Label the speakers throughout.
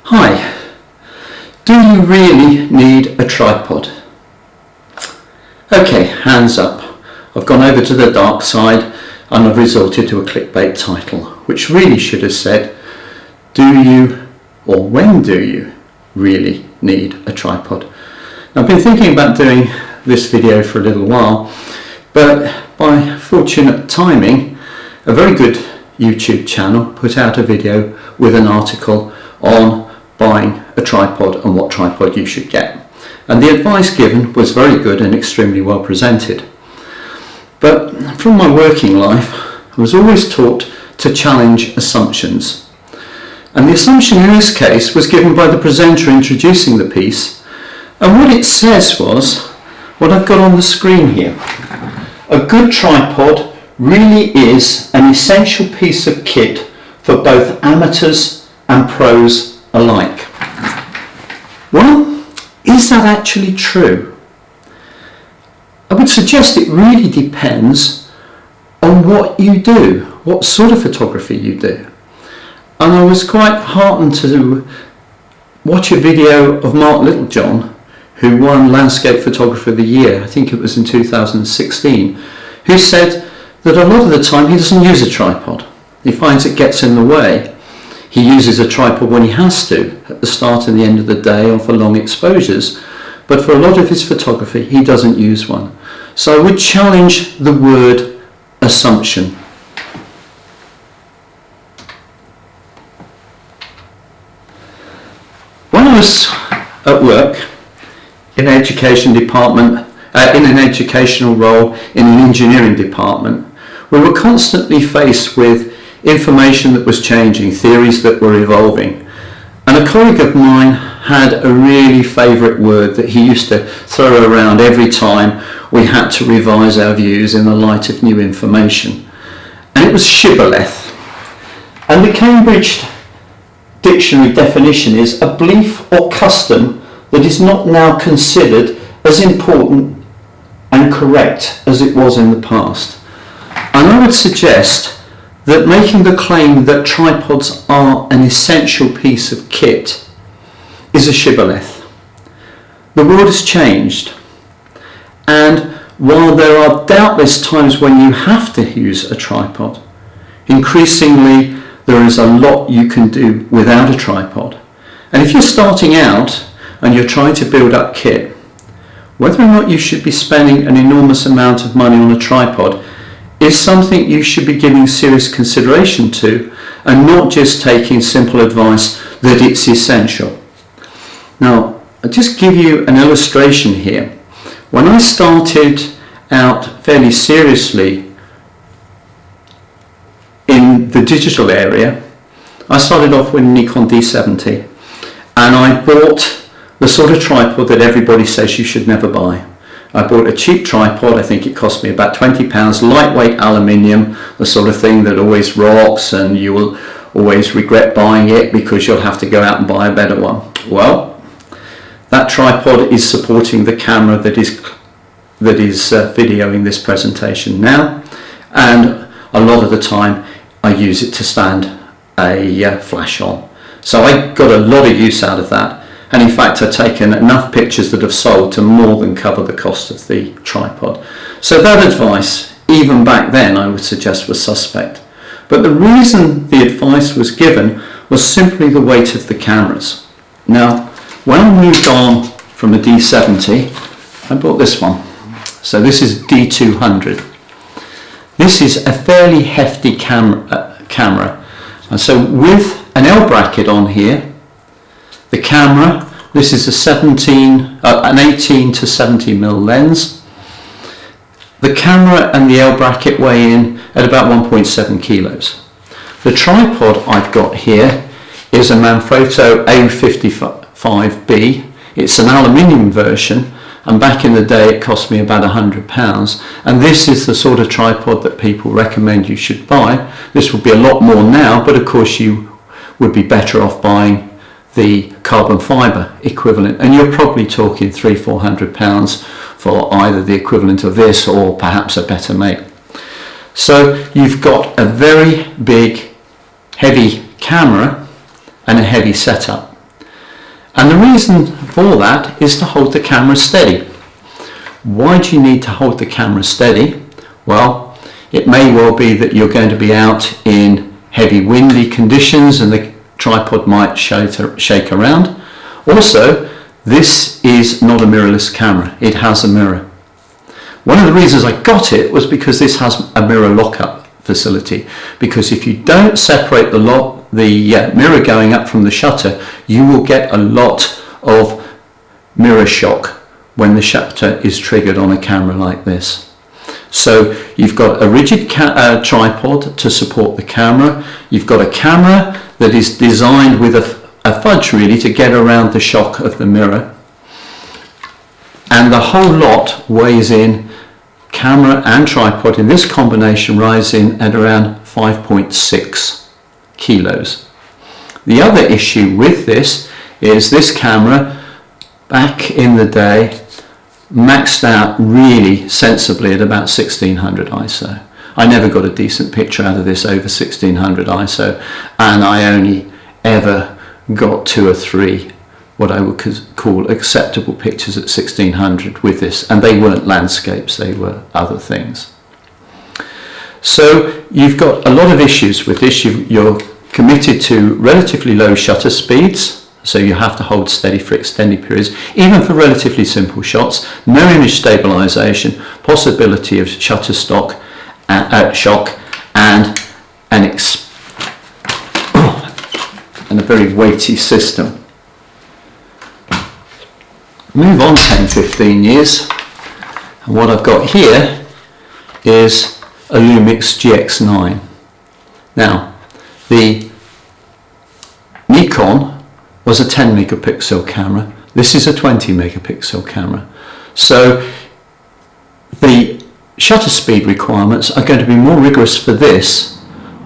Speaker 1: Hi, do you really need a tripod? Okay, hands up. I've gone over to the dark side and I've resorted to a clickbait title, which really should have said, do you or when do you really need a tripod? Now, I've been thinking about doing this video for a little while, but by fortunate timing, a very good YouTube channel put out a video with an article on buying a tripod and what tripod you should get. And the advice given was very good and extremely well presented. But from my working life, I was always taught to challenge assumptions. And the assumption in this case was given by the presenter introducing the piece. And what it says was what I've got on the screen here. A good tripod really is an essential piece of kit for both amateurs and pros alike. Well, is that actually true? I would suggest it really depends on what you do, what sort of photography you do. And I was quite heartened to watch a video of Mark Littlejohn, who won Landscape Photographer of the Year, I think it was in 2016, who said that a lot of the time he doesn't use a tripod. He finds it gets in the way. He uses a tripod when he has to, at the start and the end of the day or for long exposures, but for a lot of his photography he doesn't use one. So I would challenge the word assumption. When I was at work in an education department, in an educational role in an engineering department, we were constantly faced with information that was changing, theories that were evolving. And a colleague of mine had a really favourite word that he used to throw around every time we had to revise our views in the light of new information. And it was shibboleth. And the Cambridge Dictionary definition is a belief or custom that is not now considered as important and correct as it was in the past. And I would suggest that making the claim that tripods are an essential piece of kit is a shibboleth. The world has changed, and while there are doubtless times when you have to use a tripod, increasingly there is a lot you can do without a tripod. And if you're starting out and you're trying to build up kit, whether or not you should be spending an enormous amount of money on a tripod is something you should be giving serious consideration to, and not just taking simple advice that it's essential. Now, I'll just give you an illustration here. When I started out fairly seriously in the digital area, I started off with a Nikon D70, and I bought the sort of tripod that everybody says you should never buy. I bought a cheap tripod. I think it cost me about £20, lightweight aluminium, the sort of thing that always rocks and you will always regret buying it because you'll have to go out and buy a better one. Well, that tripod is supporting the camera that is videoing this presentation now, and a lot of the time I use it to stand a flash on. So I got a lot of use out of that. And in fact, I've taken enough pictures that have sold to more than cover the cost of the tripod. So that advice, even back then, I would suggest was suspect. But the reason the advice was given was simply the weight of the cameras. Now, when I moved on from a D70, I bought this one. So this is D200. This is a fairly hefty camera. And so with an L bracket on here, the camera, this is an 18 to 70 mm lens. The camera and the L bracket weigh in at about 1.7 kilos. The tripod I've got here is a Manfrotto A55B. It's an aluminium version, and back in the day it cost me about £100. And this is the sort of tripod that people recommend you should buy. This would be a lot more now, but of course you would be better off buying the carbon fibre equivalent, and you're probably talking £300–400 for either the equivalent of this or perhaps a better make. So you've got a very big heavy camera and a heavy setup. And the reason for that is to hold the camera steady. Why do you need to hold the camera steady? Well, it may well be that you're going to be out in heavy windy conditions and the tripod might shake around. Also, this is not a mirrorless camera, it has a mirror. One of the reasons I got it was because this has a mirror lockup facility, because if you don't separate the mirror going up from the shutter, you will get a lot of mirror shock when the shutter is triggered on a camera like this. So you've got a rigid tripod to support the camera, you've got a camera that is designed with a fudge really to get around the shock of the mirror, and the whole lot weighs in, camera and tripod in this combination rise in at around 5.6 kilos. The other issue with this is this camera back in the day maxed out really sensibly at about 1600 ISO. I never got a decent picture out of this over 1600 ISO, and I only ever got 2 or 3 what I would call acceptable pictures at 1600 with this, and they weren't landscapes, they were other things. So you've got a lot of issues with this. You're committed to relatively low shutter speeds, so you have to hold steady for extended periods, even for relatively simple shots, no image stabilisation, possibility of shutter shock, and a very weighty system. Move on 10-15 years, and what I've got here is a Lumix GX9. Now, the Nikon was a 10 megapixel camera. This is a 20 megapixel camera. So the shutter speed requirements are going to be more rigorous for this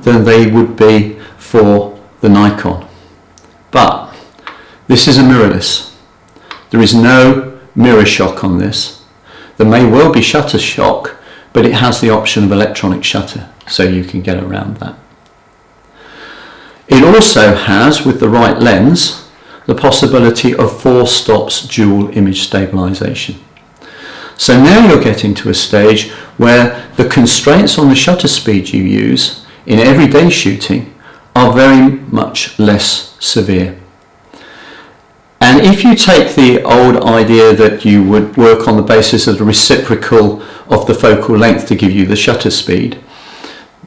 Speaker 1: than they would be for the Nikon. But this is a mirrorless. There is no mirror shock on this. There may well be shutter shock, but it has the option of electronic shutter, so you can get around that. It also has, with the right lens, the possibility of 4 stops dual image stabilisation. So now you're getting to a stage where the constraints on the shutter speed you use in everyday shooting are very much less severe. And if you take the old idea that you would work on the basis of the reciprocal of the focal length to give you the shutter speed,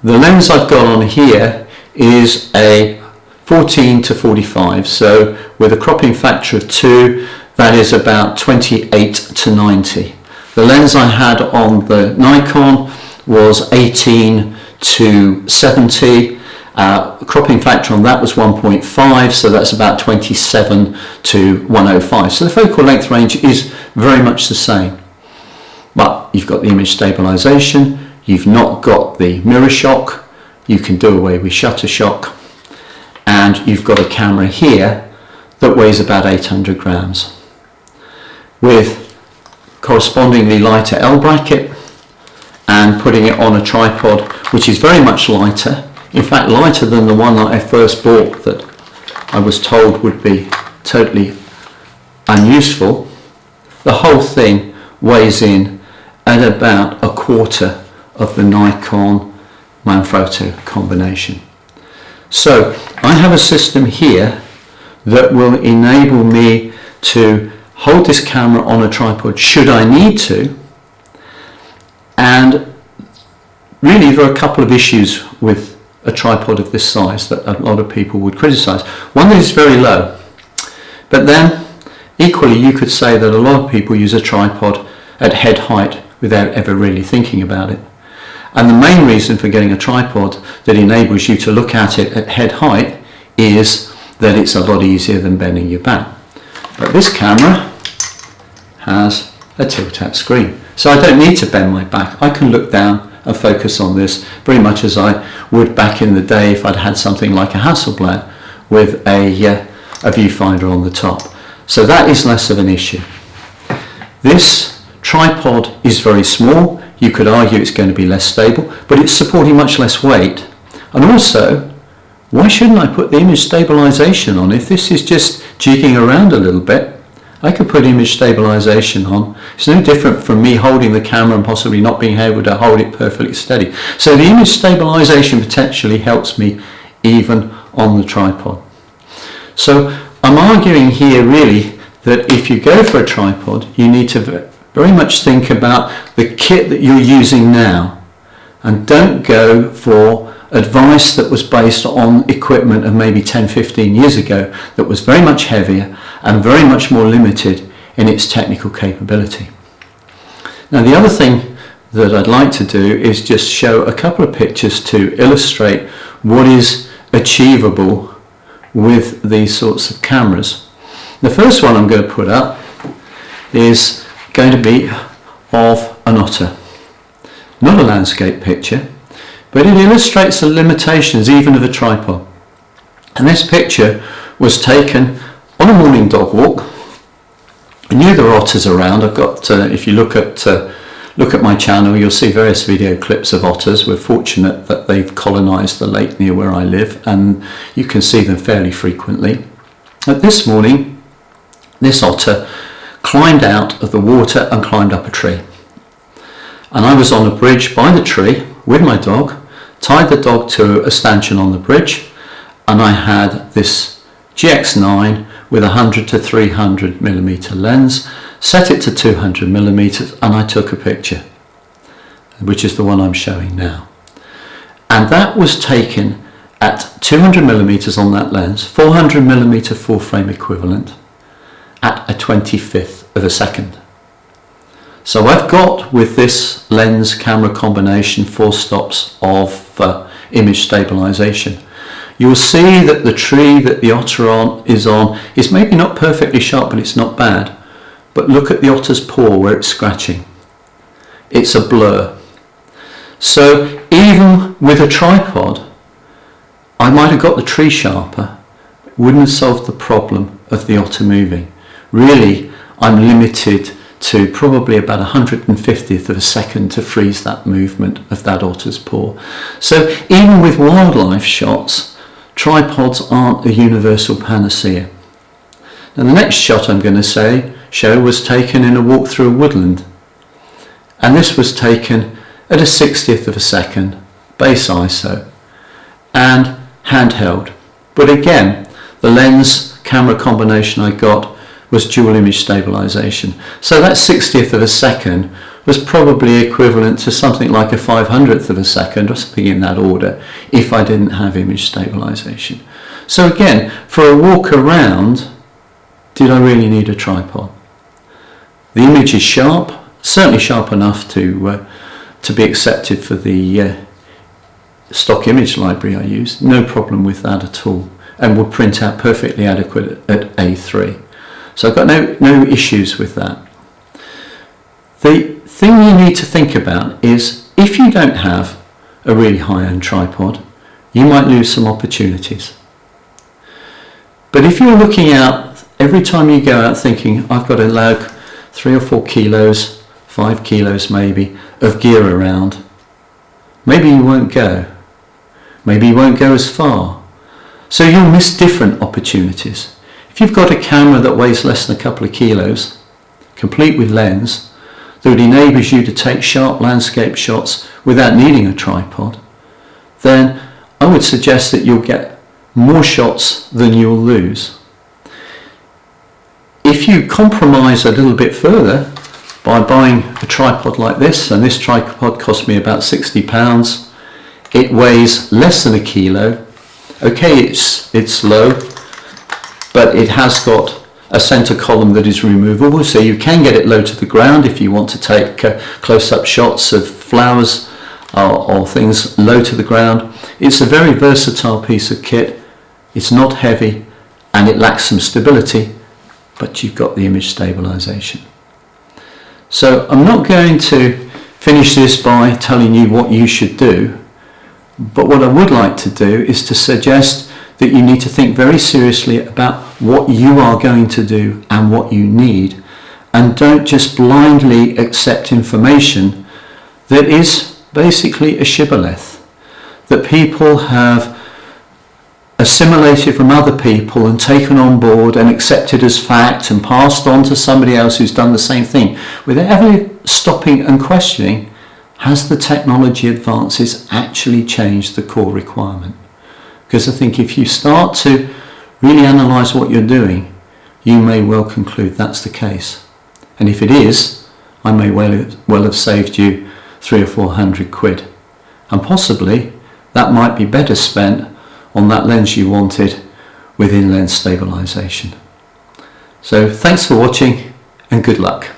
Speaker 1: the lens I've got on here is a 14-45, so with a cropping factor of 2, that is about 28-90. The lens I had on the Nikon was 18-70. Cropping factor on that was 1.5, so that's about 27-105. So the focal length range is very much the same. But you've got the image stabilisation, you've not got the mirror shock, you can do away with shutter shock, and you've got a camera here that weighs about 800 grams with correspondingly lighter L bracket, and putting it on a tripod which is very much lighter, in fact lighter than the one that I first bought that I was told would be totally unuseful. The whole thing weighs in at about a quarter of the Nikon Manfrotto combination. So I have a system here that will enable me to hold this camera on a tripod should I need to, and really there are a couple of issues with a tripod of this size that a lot of people would criticise. One that is very low, but then equally you could say that a lot of people use a tripod at head height without ever really thinking about it. And the main reason for getting a tripod that enables you to look at it at head height is that it's a lot easier than bending your back. But this camera has a tilt-out screen, so I don't need to bend my back. I can look down and focus on this very much as I would back in the day if I'd had something like a Hasselblad with a viewfinder on the top. So that is less of an issue. This tripod is very small. You could argue it's going to be less stable, but it's supporting much less weight. And also, why shouldn't I put the image stabilisation on? If this is just jigging around a little bit, I could put image stabilisation on. It's no different from me holding the camera and possibly not being able to hold it perfectly steady. So the image stabilisation potentially helps me even on the tripod. So I'm arguing here really that if you go for a tripod, you need to very much think about the kit that you're using now, and don't go for advice that was based on equipment of maybe 10-15 years ago that was very much heavier and very much more limited in its technical capability. Now the other thing that I'd like to do is just show a couple of pictures to illustrate what is achievable with these sorts of cameras. The first one I'm going to put up is going to be of an otter. Not a landscape picture, but it illustrates the limitations even of a tripod. And this picture was taken on a morning dog walk. I knew there were otters around. I've got, if you look at my channel, you'll see various video clips of otters. We're fortunate that they've colonised the lake near where I live, and you can see them fairly frequently. But this morning, this otter climbed out of the water and climbed up a tree. And I was on a bridge by the tree with my dog, tied the dog to a stanchion on the bridge, and I had this GX9 with 100 to 300 millimeter lens, set it to 200 millimeters, and I took a picture, which is the one I'm showing now. And that was taken at 200 millimeters on that lens, 400 millimeter full frame equivalent, at a 25th of a second. So I've got, with this lens camera combination, 4 stops of image stabilisation. You'll see that the tree that the otter is maybe not perfectly sharp, but it's not bad. But look at the otter's paw where it's scratching. It's a blur. So even with a tripod, I might have got the tree sharper. It wouldn't have solved the problem of the otter moving. Really, I'm limited to probably about 150th of a second to freeze that movement of that otter's paw. So even with wildlife shots, tripods aren't a universal panacea. Now the next shot I'm going to show was taken in a walk through a woodland. And this was taken at a 60th of a second, base ISO, and handheld. But again, the lens camera combination I got was dual image stabilisation. So that 60th of a second was probably equivalent to something like a 500th of a second or something in that order if I didn't have image stabilisation. So again, for a walk around, did I really need a tripod? The image is sharp, certainly sharp enough to be accepted for the stock image library I use. No problem with that at all, and would print out perfectly adequate at A3. So I've got no issues with that. The thing you need to think about is if you don't have a really high-end tripod, you might lose some opportunities. But if you're looking out every time you go out thinking, I've got to lug 3 or 4 kilos, 5 kilos maybe, of gear around, maybe you won't go. Maybe you won't go as far. So you'll miss different opportunities. If you've got a camera that weighs less than a couple of kilos, complete with lens, that enables you to take sharp landscape shots without needing a tripod, then I would suggest that you'll get more shots than you'll lose. If you compromise a little bit further by buying a tripod like this, and this tripod cost me about £60, it weighs less than a kilo. Okay, it's low, but it has got a center column that is removable, so you can get it low to the ground if you want to take close-up shots of flowers or things low to the ground. It's a very versatile piece of kit. It's not heavy and it lacks some stability, but you've got the image stabilization. So I'm not going to finish this by telling you what you should do, but what I would like to do is to suggest that you need to think very seriously about what you are going to do and what you need, and don't just blindly accept information that is basically a shibboleth, that people have assimilated from other people and taken on board and accepted as fact and passed on to somebody else who's done the same thing, without ever stopping and questioning, has the technology advances actually changed the core requirement? Because I think if you start to really analyse what you're doing, you may well conclude that's the case. And if it is, I may well have saved you 300 or 400 quid. And possibly that might be better spent on that lens you wanted within lens stabilisation. So thanks for watching and good luck.